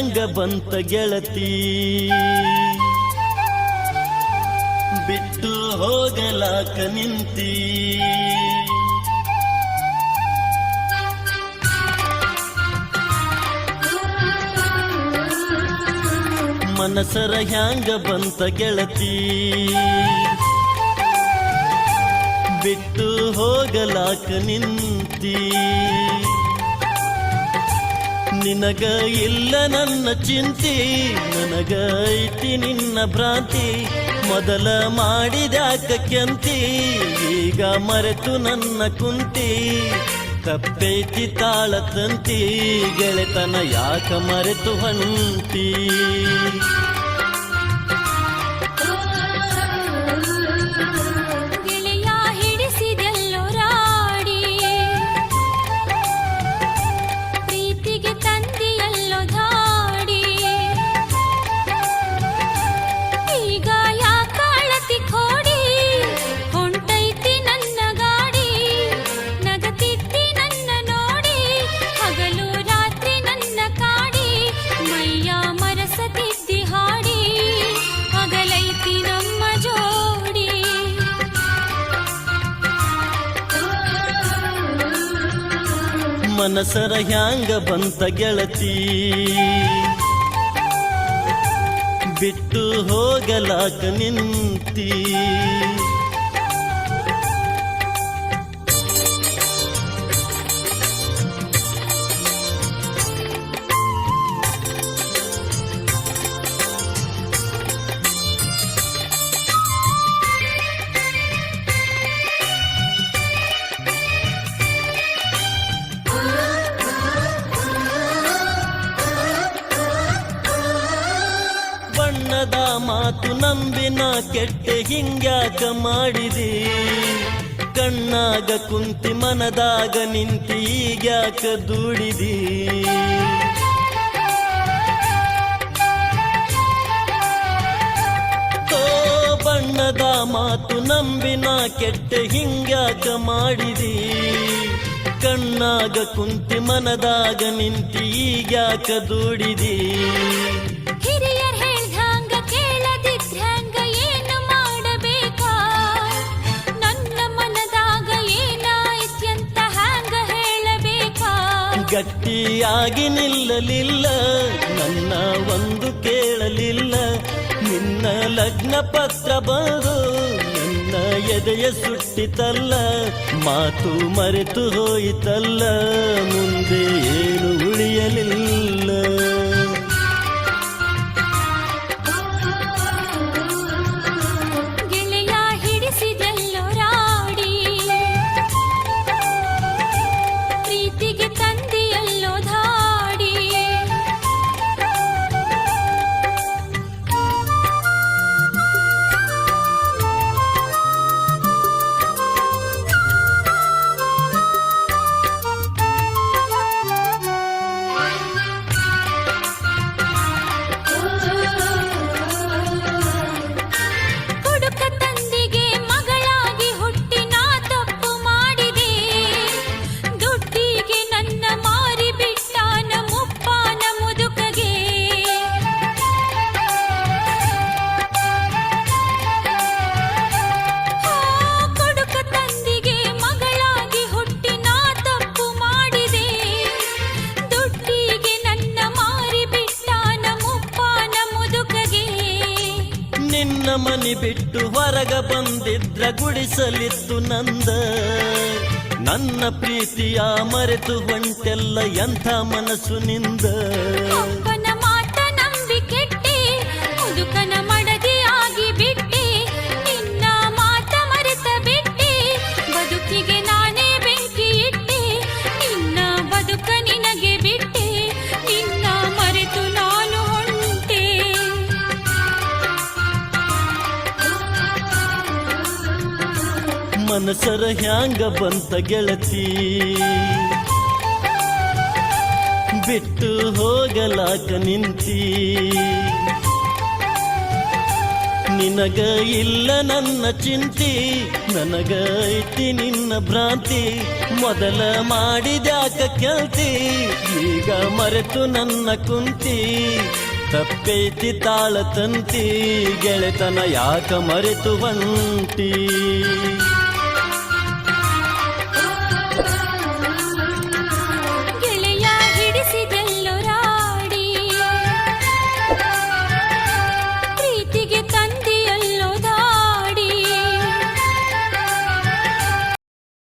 ಹ್ಯಾಂಗ ಬಂತ ಗೆಳತಿ ಬಿಟ್ಟು ಹೋಗಲಾಕ ನಿಂತಿ ಮನಸರ ಹ್ಯಾಂಗ ಬಂತ ಗೆಳತಿ ಬಿಟ್ಟು ಹೋಗಲಾಕ ನಿಂತಿ ನಿನಗ ಇಲ್ಲ ನನ್ನ ಚಿಂತಿ ನನಗ ಐತಿ ನಿನ್ನ ಭ್ರಾಂತಿ ಮೊದಲ ಮಾಡಿದ್ಯಾಕ ಕೆಂತಿ ಈಗ ಮರೆತು ನನ್ನ ಕುಂತಿ ತಪ್ಪೈತಿ ತಾಳ ತಂತಿ ಗೆಳೆತನ ಯಾಕ ಮರೆತು ಹೊಂಟಿ ಮನಸರ ಹ್ಯಾಂಗ ಬಂತ ಗೆಳತಿ ಬಿಟ್ಟು ಹೋಗಲಾಕ ನಿಂತಿ ಮಾತು ನಂಬಿನ ಕೆಟ್ಟೆ ಹಿಂಗ್ಯಾಕ ಮಾಡಿದಿ ಕಣ್ಣಾಗ ಕುಂತಿ ಮನದಾಗ ನಿಂತಿ ಈಗ್ಯಾಕ ದುಡಿದಿ ಓ ಬಣ್ಣದ ಮಾತು ನಂಬಿನ ಕೆಟ್ಟೆ ಹಿಂಗ್ಯಾಕ ಮಾಡಿದಿ ಕಣ್ಣಾಗ ಕುಂತಿ ಮನದಾಗ ನಿಂತಿ ಈಗ್ಯಾಕ ದುಡಿದಿ ಗಟ್ಟಿಯಾಗಿ ನಿಲ್ಲಲಿಲ್ಲ ನನ್ನ ಒಂದು ಕೇಳಲಿಲ್ಲ ನಿನ್ನ ಲಗ್ನ ಪತ್ರ ಬರು ನನ್ನ ಎದೆಯ ಸುಟ್ಟಿತಲ್ಲ ಮಾತು ಮರೆತು ಹೋಯಿತಲ್ಲ ಮುಂದೆ ಏನು ಉಳಿಯಲಿಲ್ಲ ನಿನ್ನ ಮನೆ ಬಿಟ್ಟು ಹೊರಗ ಬಂದಿದ್ರ ಗುಡಿಸಲಿತ್ತು ನಂದ ನನ್ನ ಪ್ರೀತಿಯ ಮರೆತು ಹೊಂಟೆಲ್ಲ ಎಂಥ ಮನಸ್ಸು ನಿಂದ ಮನಸರ ಹ್ಯಾಂಗ ಬಂತ ಗೆಳತಿ ಬಿಟ್ಟು ಹೋಗಲಾಕ ನಿಂತಿ ನಿನಗ ಇಲ್ಲ ನನ್ನ ಚಿಂತಿ, ನನಗ ಐತಿ ನಿನ್ನ ಭ್ರಾಂತಿ. ಮೊದಲ ಮಾಡಿದ್ಯಾಕ ಕೆಲ್ತಿ, ಈಗ ಮರೆತು ನನ್ನ ಕುಂತಿ. ತಪ್ಪೈತಿ ತಾಳ ತಂತಿ, ಗೆಳೆತನ ಯಾಕ ಮರೆತು ಹೊಂಟಿ.